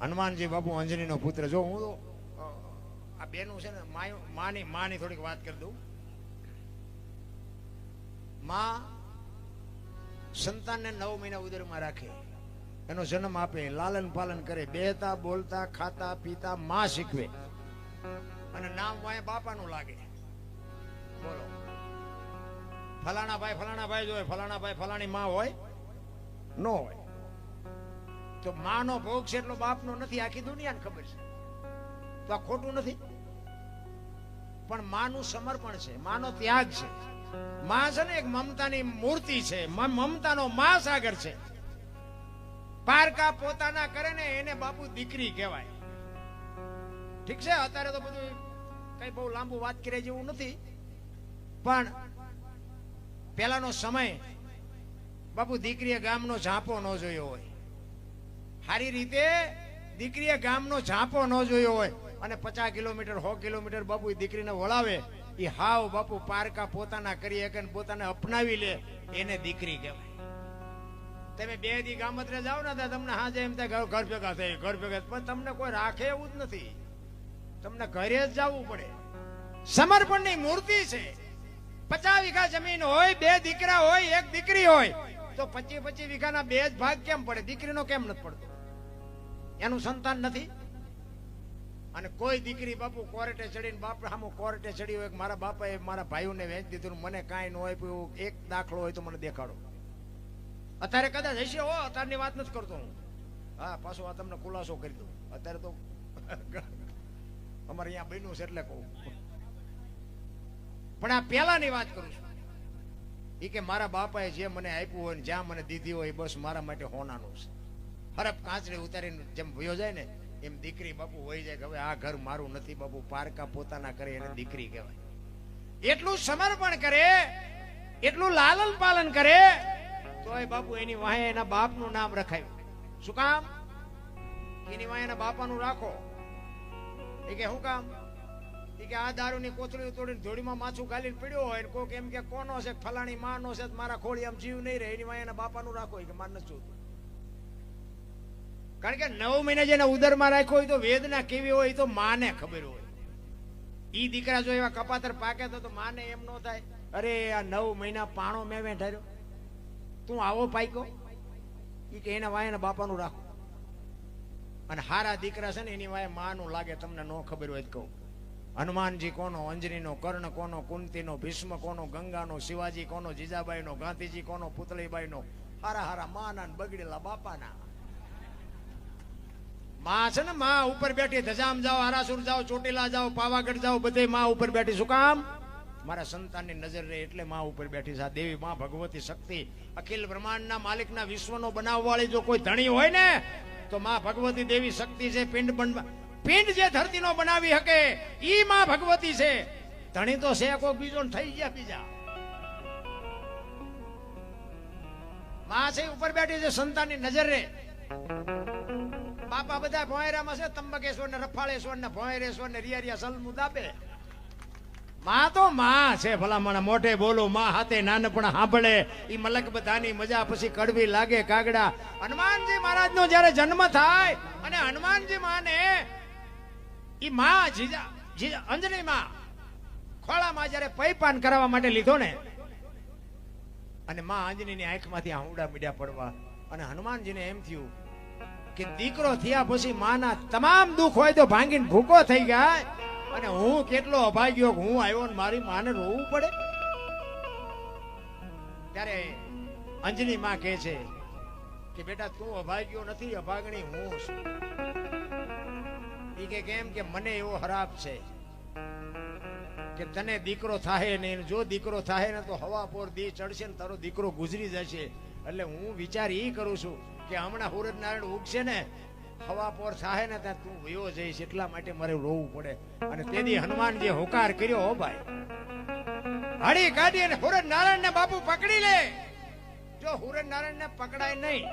હનુમાનજી બાપુ અંજની નો પુત્ર. જો હું તો આ બેનું છે ને માની થોડીક વાત કરી દઉં. માં સંતાનને 9 મહિના ઉદરમાં રાખે, એનો જન્મ આપે, લાલન પાલન કરે, બેહતા બોલતા ખાતા પીતા માં શીખવે, અને નામ વાય બાપાનું લાગે. બોલો, ફલાણા ભાઈ જો હોય, ફલાણા ભાઈ ફલાણી માં હોય ન હોય. તો માનો ભોગ છે એટલો બાપનો નથી, આખી દુનિયાને ખબર છે. તો આ ખોટું નથી, પણ માનું સમર્પણ છે, માનો ત્યાગ છે. માં છે ને એક મમતાની મૂર્તિ છે, મમતાનો મહાસાગર છે. પારકા પોતાના કરે ને એને બાપુ દીકરી કહેવાય. ઠીક છે, અત્યારે તો બધું કઈ બહુ લાંબુ વાત કરે જેવું નથી, પણ પેલાનો સમય બાપુ દીકરીએ ગામનો ઝાંપો ન જોયો હોય, સારી રીતે દીકરીએ ગામનો ઝાંપો ન જોયો હોય, અને 50 કિલોમીટર 100 કિલોમીટર બાપુ દીકરીને વળાવે, એ હાવ બાપુ પારકા પોતાના કરી શકે ને પોતાને અપનાવી લે, એને દીકરી કહેવાય. તમે 2 દી ગામત્રે જાઓ ને તમને હાજે એમ થાય ઘર ભેગા થાય, ઘર ભેગા, પણ તમને કોઈ રાખે એવું જ નથી. તમને ઘરે જ જવું પડે. સમર્પણની મૂર્તિ છે. 50 વીઘા જમીન હોય, 2 દીકરા હોય, 1 દીકરી હોય, તો 25 વીઘાના 2 જ ભાગ કેમ પડે? દીકરીનો કેમ નથી પડતો? એનું સંતાન નથી. અને કોઈ દીકરી બાપુ કોર્ટે ચડીને બાપ સામું કોર્ટે ચડી હોય, મારા બાપાએ મારા ભાઈઓને વેચી દીધું, મને કાંઈ ન હોય, એક દાખલો હોય તો મને દેખાડો. અત્યારે કદાચ હશે, હો, અત્યારની વાત નથી કરતો હું. હા, પાછો આ તમને ખુલાસો કરી દઉં. અત્યારે તો અમારે અહીંયા બન્યું છે એટલે કહું, પણ આ પેલાની વાત કરું છું. એ કે મારા બાપાએ જે મને આપ્યું હોય ને જ્યાં મને દીધી હોય, બસ મારા માટે હોનાનું છે. હરફ કાંચડી ઉતારીને જેમ વયો જાય ને, એમ દીકરી બાપુ વહી જાય કે હવે આ ઘર મારું નથી બાપુ. પારકા પોતાના કરે એને દીકરી કહેવાય. એટલું સમર્પણ કરે, એટલું લાલન પાલન કરે, તોય બાપુ એની વાહે એના બાપનું નામ રખાયું. શું કામ? એની વાહે એના બાપાનું રાખો. એ કે શું કામ? એ કે આ દારૂની કોથળી તોડીને ધોળીમાં માછું ગાલીને પીડ્યો હોય, કોક એમ કે કોનો છે, ફલાણી માનો છે, મારા ખોળી આમ જીવ નહીં રહે, એની વાહે એના બાપાનું રાખો. કે માર નથી જોતું. કારણ કે 9 મહિના જેને ઉદરમાં રાખ્યો હોય તો વેદના કેવી હોય તો માને ખબર હોય. ઈ દીકરા જો એવા કપાતર પાકે તો માને એમ ન થાય, અરે આ 9 મહિના પાણો મેં ઠાર્યો, તું આવો પાક્યો. ઈ કે એના વાય બાપાનું રાખો. અને હારા દીકરા છે ને એની વાય માનું લાગે. તમને ન ખબર હોય તો કહું, હનુમાનજી કોનો, અંજનીનો, કર્ણ કોનો, કુંતીનો, ભીષ્મ કોનો, ગંગાનો, શિવાજી કોનો, જીજાબાઈનો, ગાંધીજી કોનો, પુતળીબાઈનો. હારા હારા માના બગડેલા બાપાના. માં છે ને, માં ઉપર બેઠી, ધજામ જાઓ, આરાસુર જાઓ, ચોટીલા જાઓ, પાવાગઢ જાઓ, બધે માં ઉપર બેઠી. શું કામ? મારા સંતાનની નજર રહે એટલે માં ઉપર બેઠી છે. આ દેવી માં ભગવતી શક્તિ, અખિલ બ્રહ્માંડના માલિકના વિશ્વનો બનાવવાળી જો કોઈ ધણી હોય ને તો માં ભગવતી દેવી શક્તિ છે. પિંડ જે ધરતીનો બનાવી શકે ઈ માં ભગવતી છે. ધણી તો છે કોઈ બીજો થઈ ગયા બીજા. માં છે ઉપર બેઠી છે, સંતાનની નજર રહે. બાપા બધા ભોંયરામાં છે, તંબકેશ્વર ને રફાળેશ્વર ને ભોંયરેશ્વર ને રિયા સલમુ દાબે. માં તો માં છે. ભલામણ મોઢે બોલો, માં હાથે નાનપણ સાંભળે. ઈ મલક બધાની મજા પછી કડવી લાગે કાગડા. હનુમાનજી મહારાજ નો જયારે જન્મ થાય અને હનુમાનજી માને ઈ માં જીજા અંજની માં ખોળામાં જયારે પૈપાન કરાવવા માટે લીધો ને, અને માં અંજનીની આંખમાંથી આહુડા મીડ્યા પડવા, અને હનુમાનજીને એમ થયું કે દીકરો થયા પછી માના તમામ દુઃખ હોય તો ભાંગીને ભૂકો થઈ ગયા, અને હું કેટલો અભાગ્યો, હું આવ્યો ને મારી માને રોવું પડે. ત્યારે અંજની માં કહે છે કે બેટા તું અભાગ્યો નથી, અભાગણી હું છું. ઈ કે કેમ? કે મને એવો હરાપ છે કે તને દીકરો થાય ને, જો દીકરો થાય ને તો હવા પોર દી ચડશે ને તારો દીકરો ગુજરી જશે. એટલે હું વિચાર ઈ કરું છું કે હમણાં સૂરજ નારાયણ ઉગશે ને, હવા પોર થાય ને ત્યાં તું વયો જઈશ, એટલા માટે મારે રોવું પડે. અને તેથી હનુમાન જે હોકાર કર્યો, હો ભાઈ, હળી કાઢી અને સૂરજ નારાયણ ને બાપુ પકડી લે. જો સૂરજ નારાયણ ને પકડાય નહીં,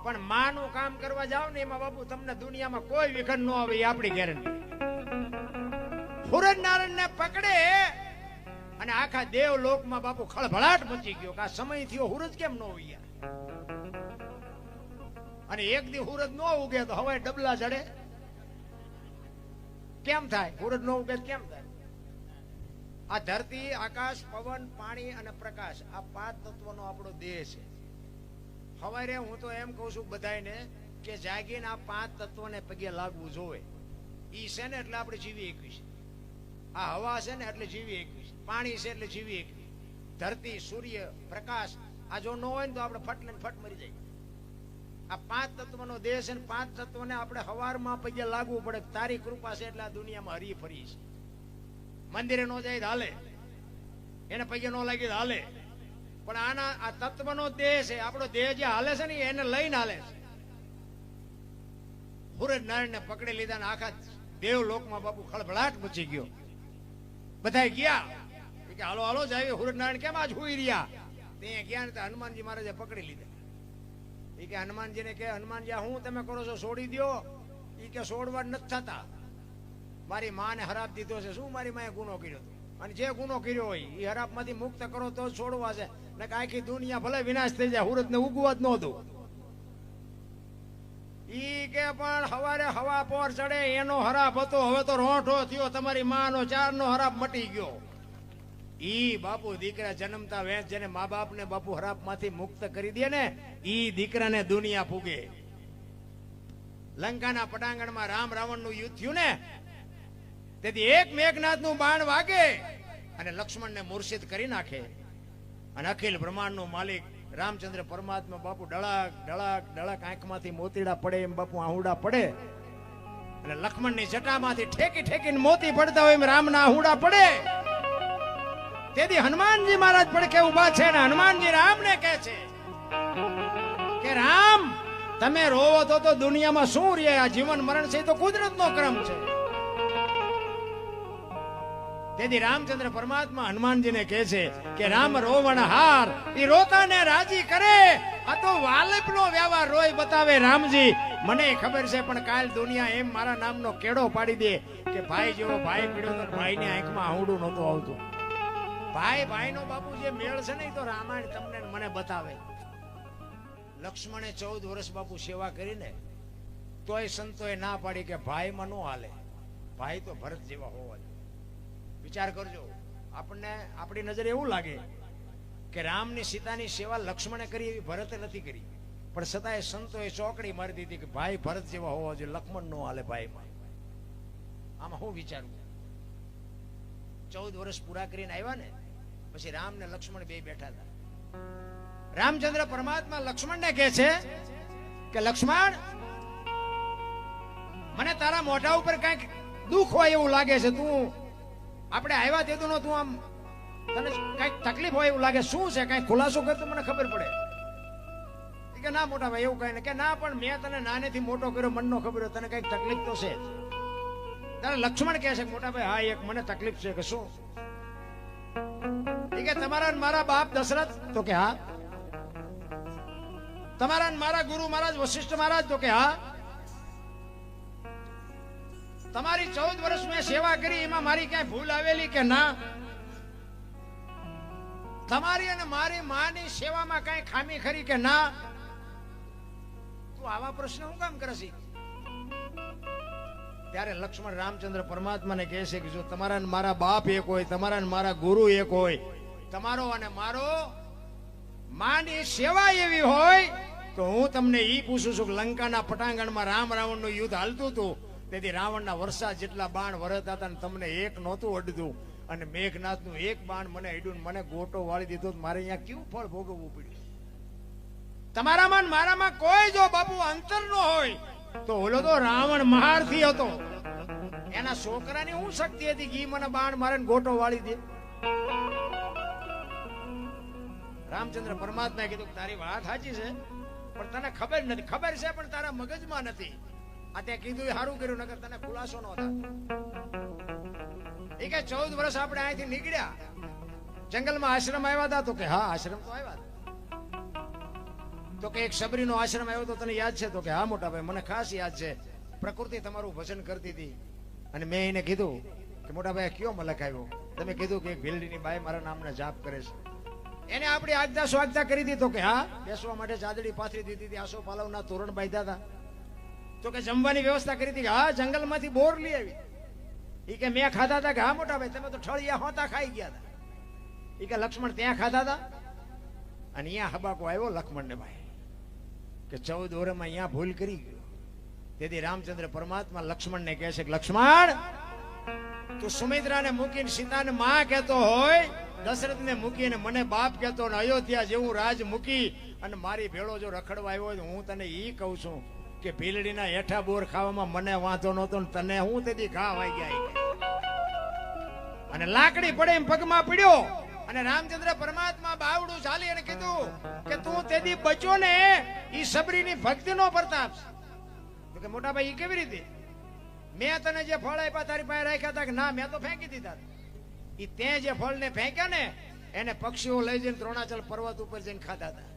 પણ માનું કામ કરવા જાવ ને એમાં બાપુ તમને દુનિયામાં કોઈ વિઘન ન આવે, એ આપણી ગેરંટી. સૂરજ નારાયણ ને પકડે અને આખા દેવ લોકમાં બાપુ ખળભળાટ મચી ગયો કે આ સમય થયો, સૂરજ કેમ ન હોય યાર? અને એક દી સૂરજ ન ઉગે તો હવાય ડબલા ચડે કેમ થાય? સૂરજ ન ઉગે કેમ થાય? આ ધરતી, આકાશ, પવન, પાણી અને પ્રકાશ, આ 5 તત્વનો આપણો દેહ છે. હવારે હું તો એમ કહું છું બધાને કે જાગીને આ 5 તત્વને પગે લાગવું જોવે. ઈ છે ને એટલે આપણે જીવી એકવી છે. આ હવા છે ને એટલે જીવી એકવી છે. પાણી છે એટલે જીવી એકવી. ધરતી, સૂર્ય, પ્રકાશ, આ જો ન હોય ને તો આપણે ફટ લઈને ફટ મરી જાય. આ 5 તત્વનો દેહ છે ને 5 તત્વને આપણે હવારમાં પગે લાગવું પડે. તારી કૃપા છે એટલે આ દુનિયામાં હરી ફરી છે. મંદિરે નો જાય હાલે, એને પગે નો લાગી હાલે, પણ આના આ તત્વનો દેહ છે. આપણો દેહ જે હાલે છે ને એને લઈને હાલે છે. સૂરજ નારાયણને પકડી લીધા ને આખા દેવલોકમાં બાપુ ખળભળાટ મચી ગયો. બધા ગયા કે હાલો હાલો જાય. સૂરજ નારાયણ કેમ આજ હુઈ રહ્યા? તે ગયા ને હનુમાનજી મહારાજે પકડી લીધા. એ કે હનુમાનજીને કે હનુમાનજી હું તમે કરો છો છોડી દો. એ કે છોડવા નથી થતા. મારી માને હરાપ દીધો છે. શું મારી માએ ગુનો કર્યો હતો? અને જે ગુનો કર્યો હોય એ હરાપ માંથી મુક્ત કરો તો છોડવા છે. ને આખી દુનિયા ભલે વિનાશ થઈ જાય, સૂરજ ને ઉગવા જ ન દો. ઈ કે પણ હવારે હવા પોર ચડે એનો હરાપ હતો, હવે તો રોંઠો થયો. તમારી માનો 4 નો હરાપ મટી ગયો. ઈ બાપુ દીકરા જન્મતા વેચ જેને મા બાપ ને બાપુ હરાપ માંથી મુક્ત કરી દે ને ઈ દીકરાને દુનિયા પૂગે. લંકાના પટાંગણમાં રામ રાવણ નું યુદ્ધ થયું ને, તેથી એક મેઘનાથ નું બાણ વાગે અને લક્ષ્મણ ને મૂર્છિત કરી નાખે. અને અખિલ બ્રહ્માંડ નું માલિક રામચંદ્ર પરમાત્મા બાપુ ડળક ડળક ડળક આંખમાંથી મોતીડા પડે એમ બાપુ આહુડા પડે. અને લક્ષ્મણ ની જટામાંથી ઠેકી ઠેકીને મોતી પડતા હોય એમ રામના આહુડા પડે. તેથી હનુમાનજી મહારાજ પડકે ઉભા છે ને હનુમાનજી રામને કહે છે કે રામ તમે રોવો તો દુનિયામાં શું રે? આ જીવન મરણ છે તો કુદરતનો ક્રમ છે. તેથી રામચંદ્ર પરમાત્મા હનુમાનજીને કહે છે કે રામ રોવણ હાર ઈ રોતાને રાજી કરે. આ તો વાલપનો વ્યવહાર રોય બતાવે રામજી. મને ખબર છે પણ કાલ દુનિયા એમ મારા નામનો કેડો પાડી દે કે ભાઈ જેવો ભાઈ પીડ્યો તો ભાઈની આંખમાં આહુડું નહોતું આવતું. ભાઈ ભાઈનો બાપુ જે મેળ છે ને એ તો રામાયણ તમને મને બતાવે. લક્ષ્મણે 14 વર્ષ બાપુ સેવા કરીને તોય સંતોએ ના પાડી કે ભાઈમાં નો હાલે. ભાઈ તો ભરત જેવા હોવા જોઈએ. વિચાર કરજો, આપણને આપણી નજરે એવું લાગે કે રામની સીતાની સેવા લક્ષ્મણે કરી એવી ભરતે નથી કરી, પણ છતાંય સંતોએ ચોકડી મારી દીધી કે ભાઈ ભરત જેવા હોવા જોઈએ, લક્ષ્મણ નો હાલે ભાઈમાં. આમાં હું વિચારું, 14 વર્ષ પૂરા કરીને આવ્યા ને પછી રામ ને લક્ષ્મણ બે બેઠા હતા. રામચંદ્ર પરમાત્મા લક્ષ્મણ ને કહે છે કે લક્ષ્મણ મને તારા મોઢા ઉપર કઈક દુઃખ હોય એવું લાગે છે. તું આપણે આવ્યા તે તું આમ તને કઈક તકલીફ હોય એવું લાગે. શું છે? કઈક ખુલાસો કર તો મને ખબર પડે. કે ના મોટા ભાઈ એવું કઈ ને કે ના પણ મેં તને નાનેથી મોટો કર્યો, મનનો ખબર તને કઈક તકલીફ તો છે. ત્યારે લક્ષ્મણ કહે છે મોટા ભાઈ હા એક મને તકલીફ છે. કે શું? કે તમારા મારા બાપ દશરથ? તો કે હા. તમારા મારા ગુરુ મહારાજ વશિષ્ઠ મહારાજ? તો કે હા. તમારી 14 વર્ષ મેં સેવા કરી એમાં મારી ક્યાંય ભૂલ આવેલી કે ના? તમારી અને મારી માની સેવામાં કઈ ખામી ખરી કે ના? તું આવા પ્રશ્ન હું કામ કરે છે? ત્યારે લક્ષ્મણ રામચંદ્ર પરમાત્માને કહે છે કે જો તમારા મારા બાપ એક હોય, તમારા મારા ગુરુ એક હોય, તમારો અને મારો માની સેવા એવી હોય તો હું તમને ઈ પૂછું છું કે લંકાના પટાંગણમાં રામ રાવણનું યુદ્ધ હાલતું હતું, તેથી રાવણના વર્ષા જેટલા બાણ વરસતા હતા ને તમને એક નહોતું અડધું, અને મેઘનાથનું એક બાણ મને અડ્યું, મને ગોટો વાળી દીધો, મારે અહીંયા કેવું ફળ ભોગવવું પડ્યું. તમારામાં મારામાં કોઈ જો બાપુ અંતર ન હોય તો ઓલો તો રાવણ મહારથી હતો, એના છોકરાની શું શક્તિ હતી કે મને બાણ મારે ગોટો વાળી દે? રામચંદ્ર પરમાત્માએ કીધું તારી વાત સાચી છે પણ તને ખબર નથી. ખબર છે પણ તારા મગજમાં નથી. આ તે કીધું એ સારું કર્યું, નકર તને ખુલાસો ન થાય. એ કે 14 વર્ષ આપણે અહીંથી નીકળ્યા, જંગલમાં આશ્રમ આવ્યા હતા? તો કે હા આશ્રમ તો આવ્યા હતા. તો કે એક સબરીનો આશ્રમ આવ્યો તો તને યાદ છે? તો કે હા મોટા ભાઈ મને ખાસ યાદ છે. પ્રકૃતિ તમારું ભજન કરતી હતી અને મેં એને કીધું કે મોટા ભાઈ કયો મલક આવ્યો? તમે કીધું કે એક ભીલડીની બાઈ મારા નામના જાપ કરે છે. એને આપણી આગતા સ્વાગતા કરી દીધો કે હા બેસવા માટે ચાદડી પાથરી દીધી હતી, આસો પાલવના તોરણ બાંધ્યા હતા. તો કે જમવાની વ્યવસ્થા કરી હતી કે હા જંગલમાંથી બોર લઈ આવી. એ કે મેં ખાધા હતા કે હા મોટા ભાઈ તમે તો ઠળિયા હોતા ખાઈ ગયા હતા. એ કે લક્ષ્મણ ત્યાં ખાધા હતા. અને અહીંયા હબાકો આવ્યો લક્ષ્મણને ભાઈ કે 14 વર્ષમાં અહીંયા ભૂલ કરી ગયો. તેથી રામચંદ્ર પરમાત્મા લક્ષ્મણને કહે છે કે લક્ષ્મણ તું સુમિત્રાને મૂકીને સીતાને માં કહેતો હોય, દશરથને મૂકીને મને બાપ કહેતો, ને અયોધ્યા જેવું રાજ મૂકી અને મારી ભેળો જો રખડવા આવ્યો હોય, હું તને ઈ કહું છું કે ભીલડીના હેઠા બોર ખાવામાં મને વાંધો નહોતો ને તને હું તેથી ઘા વાઈ ગયા. અને લાકડી પડે એમ પગમાં પડ્યો અને રામચંદ્ર પરમાત્મા બાવડું ચાલી અને કીધું કે તું તેથી બચ્યો ને ઈ સબરીની ભક્તિનો પ્રતાપ. તો કે મોટા ભાઈ ઈ કેવી રીતે? મેં તને જે ફળ આપ્યા તારી પાસે રાખ્યા હતા કે ના? મેં તો ફેંકી દીધા. ઈ તે જે ફળને ફેંક્યા ને એને પક્ષીઓ લઈ જઈને દ્રોણાચલ પર્વત ઉપર જઈને ખાતા હતા.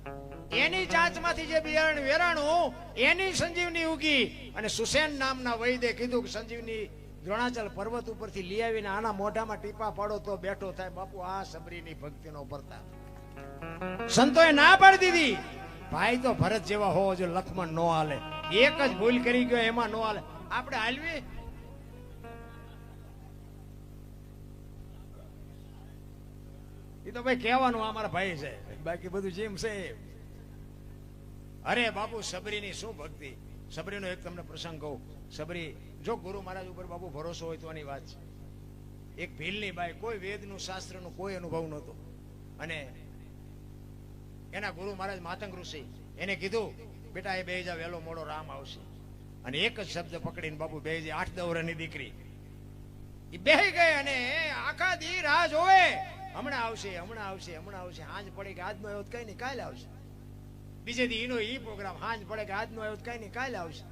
એની ચાંચમાંથી જે બિયારણ વેરાણું એની સંજીવની ઉગી. અને સુસેન નામના વૈદ્ય કીધું કે સંજીવની દ્રોણાચલ પર્વત ઉપરથી લઈ આવીને આના મોઢામાં ટીપા પાડો તો બેઠો થાય. બાપુ આ સબરીની ભક્તિનો પ્રતાપ. સંતોએ ના પાડી દીધી. ભાઈ તો ભરત જેવા હોવો જો લક્ષ્મણ નો હાલે. એક જ ભૂલ કરી ગયો એમાં નો હાલે. આપણે હાલવી એ તો ભાઈ કહેવાનું અમારા ભાઈ છે, બાકી બધું જેમ છે. અરે બાપુ સબરીની શું ભક્તિ. સબરીનો એક તમને પ્રસંગ કહું. સબરી જો ગુરુ મહારાજ ઉપર બાપુ ભરોસો હોય તો આની વાત છે. એક ભીલની બાઈ, કોઈ વેદનું શાસ્ત્રનું કોઈ અનુભવ નહોતો. અને એના ગુરુ મહારાજ માતંગ ઋષિ એને કીધું બેટા એ બે જા વહેલો મોડો રામ આવશે. અને એક જ શબ્દ પકડીને બાપુ બે 8-10 વર્ષની દીકરી એ બે ગઈ અને આખા દી રાહ જોવે હમણાં આવશે હમણાં આવશે હમણાં આવશે. હાંજ પડે કે આજનો આવ્યો કઈ નહીં કાલે આવશે. બીજે દી એનો ઈ પ્રોગ્રામ. હાંજ પડે કે આજનો આવ્યો કઈ નહીં કાલે આવશે.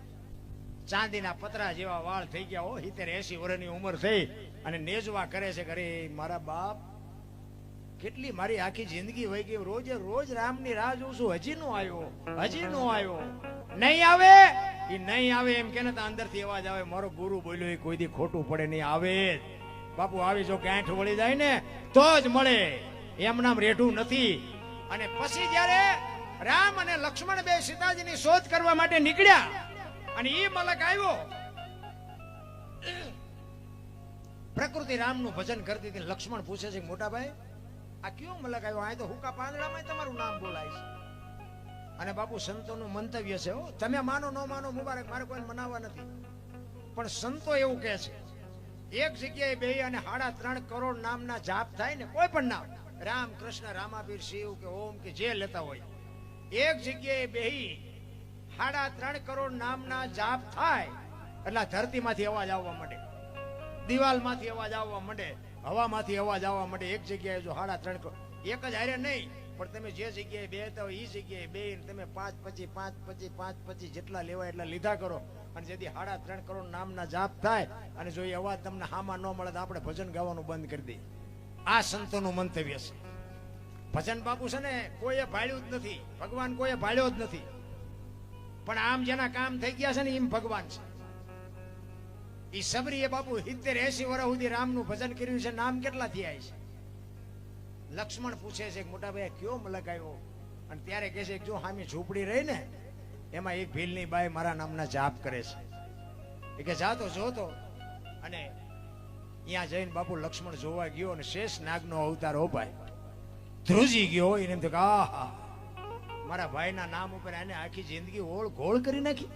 ચાંદીના પતરા જેવા વાળ થઈ ગયા હો. 70-80 વર્ષની ઉંમર થઈ અને નેજવા કરે છે. અરે મારા બાપ કેટલી મારી આખી જિંદગી વહી ગઈ. રોજે રોજ રામની રાહ જોઉં છું. હજી નો આવ્યો હજી નો આવ્યો. નહીં આવે એ નહીં આવે એમ કે અંદરથી અવાજ આવે મારો ગુરુ બોલ્યો એ કોઈ દી ખોટું પડે નહીં. આવે બાપુ આવી જો ગાંઠ વળી જાય ને તો જ મળે, એમ નામ રેઢું નથી. અને પછી જયારે રામ અને લક્ષ્મણ બે સીતાજીની શોધ કરવા માટે નીકળ્યા અને ઈ મલક આવ્યો. પ્રકૃતિ રામનું ભજન કરતી હતી. લક્ષ્મણ પૂછે છે મોટા ભાઈ આ કયો મલક આવ્યો? આ તો હુકા પાંદડામાં તમારું નામ બોલાય છે. અને બાપુ સંતોનું મંતવ્ય છે, તમે માનો ન માનો મુબારક, મારે કોઈ મનાવવા નથી. પણ સંતો એવું કહે છે એક જગ્યાએ બે અને 3.5 કરોડ નામના જાપ થાય ને, કોઈ પણ નામ, રામ કૃષ્ણ રામાપીર શિવ કે ઓમ કે જે લેતા હોય, એક જગ્યાએ બેહી 3.5 કરોડ નામના જાપ થાય એટલે ધરતીમાંથી અવાજ આવવા માંડે, દિવાલમાંથી અવાજ આવવા માંડે, હવામાંથી અવાજ આવવા માંડે. એક જગ્યાએ જો 3.5 કરોડ એક જ હારે નહીં પણ તમે જે જગ્યાએ બેહતા હોય એ જગ્યાએ બેહીને તમે 5-25 જેટલા લેવાય એટલા લીધા કરો. અને જેથી 3.5 કરોડ નામના જાપ થાય અને જો એ અવાજ તમને હામાં ન મળે તો આપણે ભજન ગાવાનું બંધ કરી દઈએ. આ સંતોનું મંતવ્ય છે. ભજન બાપુ છે ને કોઈએ ભાળ્યું જ નથી, ભગવાન કોઈએ ભાળ્યો જ નથી. પણ આમ જેના કામ થઈ ગયા છે ને એમ ભગવાન છે. એ સબરીએ બાપુ 70-80 વર્ષ સુધી રામનું ભજન કર્યું છે. નામ કેટલા થયા છે? લક્ષ્મણ પૂછે છે મોટા ભાઈ કયો મલક આવ્યો? અને ત્યારે કહે છે જો હામી ઝૂંપડી રહી ને એમાં એક ભીલની બાઈ મારા નામના જાપ કરે છે. એ કે જાતો જોતો. અને ત્યાં જઈને બાપુ લક્ષ્મણ જોવા ગયો અને શેષ નાગનો અવતાર ભાઈ ધ્રુજી ગયો. એને એમ થયું કે આહા મારા ભાઈના નામ ઉપર એને આખી જિંદગી ઓળ ઘોળ કરી નાખી.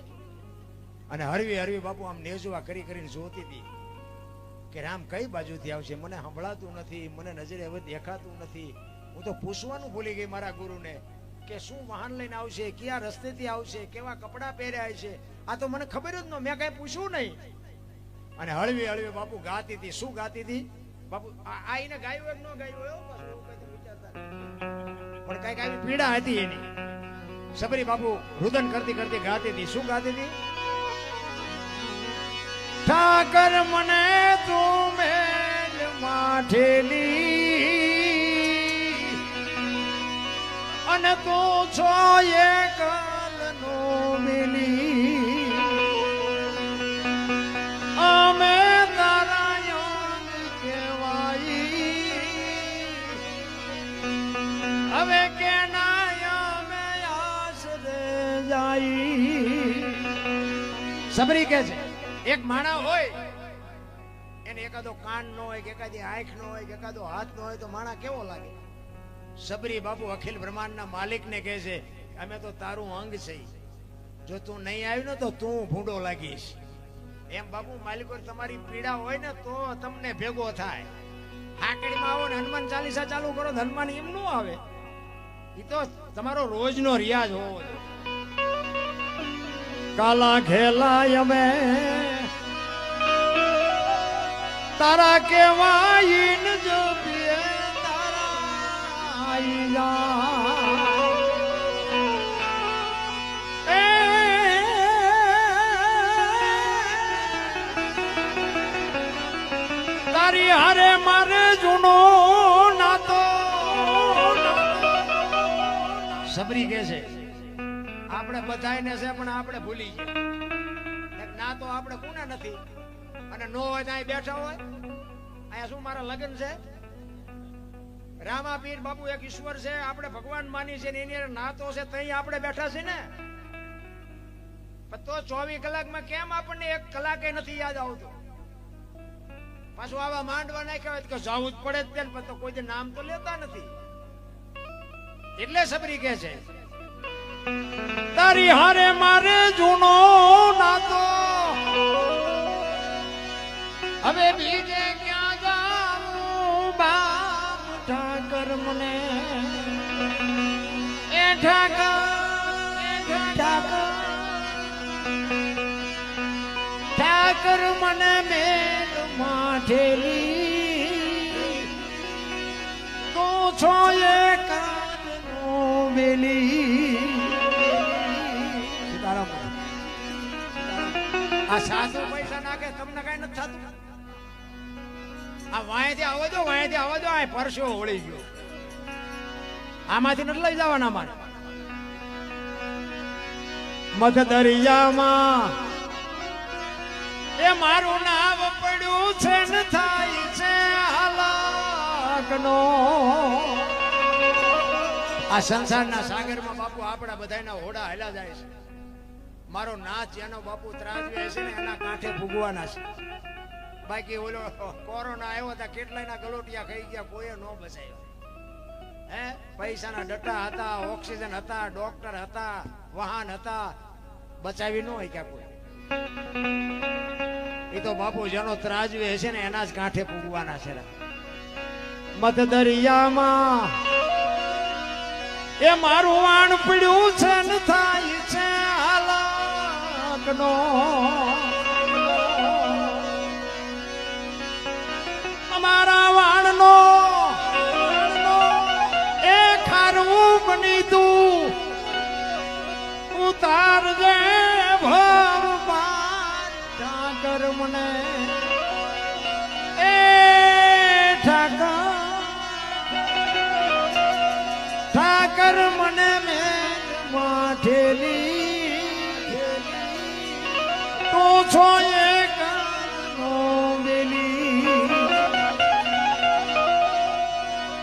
અને હરવી હરવી બાપુ આમ નેજવા કરી કરીને જોતી હતી કે રામ કઈ બાજુથી આવશે, મને સંભળાતું નથી, મને નજરે હવે દેખાતું નથી. હું તો પૂછવાનું ભૂલી ગઈ મારા ગુરુને કે શું વાહન લઈને આવશે, કયા રસ્તેથી આવશે, કેવા કપડા પહેર્યા છે, આ તો મને ખબર જ ન, મેં કઈ પૂછ્યું નહીં. અને હળવી હળવી બાપુ ગાતી હતી. શું ગાતી હતી બાપુ? આ એને ગાયું એક ન ગાયું પણ કઈક આવી પીડા હતી એની. સબરી બાપુ રુદન કરતી કરતી ગાતી હતી. શું ગાતી હતી? ઠાકર મને તું મેલ માઠેલી અને તું છો એકલનો મિલી, અમે તારા યોગ કહેવાઈ સબરી કે છે એક માણા હોય એને એકાદો કાન નો હોય કે એકાદી આંખ નો હોય કે એકાદો હાથ નો હોય તો માણા કેવો લાગે? સબરી બાપુ અખિલ બ્રહ્માંડના માલિક ને કહે છે અમે તો તારું અંગ છે, જો તું નહીં આવ્યું ને તો તું ભૂંડો લાગીશ. એમ બાપુ માલિકો તમારી પીડા હોય ને તો તમને ભેગો થાય. હાકડીમાં આવો ને હનુમાન ચાલીસા ચાલુ કરો તો હનુમાન એમ નું આવે. એ તો તમારો રોજનો રિયાજ હોવો જોઈએ. કાલા ખેલાય અમે તારા કેવાય ન જો પીએ તારા આઈ તારી હારે મારે જૂનો નાતો. સબરી કે છે આપણે બધાને છે પણ આપણે ભૂલી ગયા. ના તો આપણે કોને નથી અને નો હોય તો અહીં બેઠા હોય. અહીંયા શું મારા લગ્ન છે? રામાપીર બાપુ એક ઈશ્વર છે, આપણે ભગવાન માની છે, એની નાતો છે, તઈ આપણે બેઠા છે ને. તો 24 કલાકમાં કેમ આપણને 1 કલાકે નથી યાદ આવતું? પાછું આવા માંડવા નાખ્યા હોય કે જવું જ પડે જ ને, તો કોઈ નામ તો લેતા નથી. એટલે સબરી કે છે તારી હારે મારે જૂનો નાતો, હવે બીજે ક્યાં જાઉં બાપ ઠાકર મને એ ઠાકર મને મેલ માઠેલી તું છો એ કાનનો વેલી. આ સાધુ પૈસા નાખે તમને કઈ નથી થતું. આ વાંયથી આવો જો, વાંયથી આવો જો, આ પરસો હોળી ગયો. આમાંથી નથી લઈ જવાના મારે. મધ દરિયામાં એ મારું નામ પડ્યું છે ને થાય છે હાલાકનો. આ સંસારના સાગરમાં બાપુ આપણા બધાના હોડા હાલ્યા જાય છે. મારો નાચ એનો બાપુ ત્રાજવે છે ને એના કાંઠે ભૂગવાના છે. બાકી ઓલો કોરોના આવ્યો હતા કેટલાયના ગલોટિયા ખાઈ ગયા, કોઈ નો બચાવ્યો. હે પૈસાના ડટા હતા, ઓક્સિજન હતા, ડોક્ટર હતા, વાહન હતા, બચાવી ન હોય ક્યાં કોઈ. એ તો બાપુ જેનો ત્રાજવે છે ને એના જ કાંઠે પૂગવાના છે. મધ દરિયામાં એ મારું વાણ પડ્યું છે ને થાય છે હાલાકનો. અમારા વાણનો એ ખારું બની તું ઉતારજે ભગવાન ઠાકર મને એ ઠાકર મને મેં માઠેલી તું છો એ કાનનો વેલી.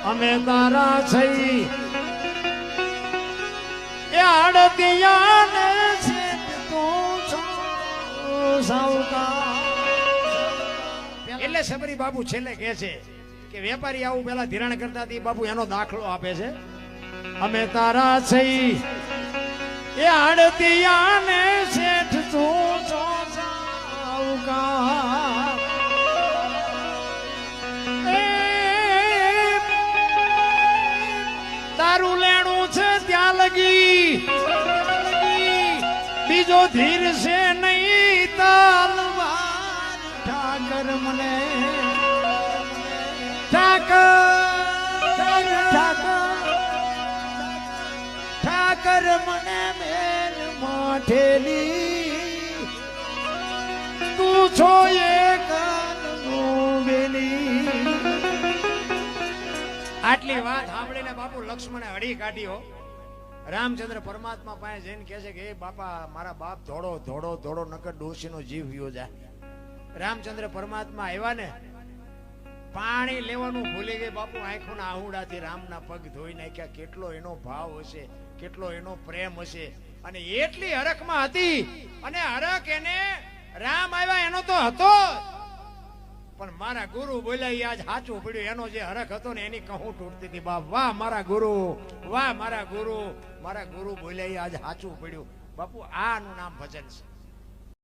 અમે તારા થઈ એ આડતિયાને એટલે સબરી બાપુ છેલ્લે કહે છે કે વેપારી આવું પેલા ધિરાણ કરતા હતી બાપુ એનો દાખલો આપે છે. અમે તારા થઈ એ આડતિયાને શેઠ તું છો સાવકાર. તારું લેણું છે ત્યાં લગી બીજો ધીર છે નહીં તાલવાર ઠાકર મને ઠાકર મને મેલ માઠેલી તું છો એ કાનનો વેલી. આટલી વાત સાંભળીને બાપુ લક્ષ્મણે હળી કાઢ્યો. રામચંદ્ર પરમાત્મા પાસે જઈને કહે છે કે એ બાપા મારા બાપ ધોડો ધોડો ધોડો નકર ડોશીનો જીવ વિયો જાય. રામચંદ્ર પરમાત્મા આવ્યા ને પાણી લેવાનું ભૂલી ગઈ બાપુ. આંખોના આહુડાથી રામના પગ ધોઈ નાખ્યા. કેટલો એનો ભાવ હશે, કેટલો એનો પ્રેમ હશે. અને એટલી હરખમાં હતી અને હરખ એને રામ આવ્યા એનો તો હતો પણ મારા ગુરુ બોલ્યા ઈ આજ સાચું પડ્યું એનો જે હરખ હતો ને એની કહું તૂટતી હતી બાપ વાહ મારા ગુરુ વાહ મારા ગુરુ બોલ્યા ઈ આજ સાચું પડ્યું બાપુ આનું નામ ભજન છે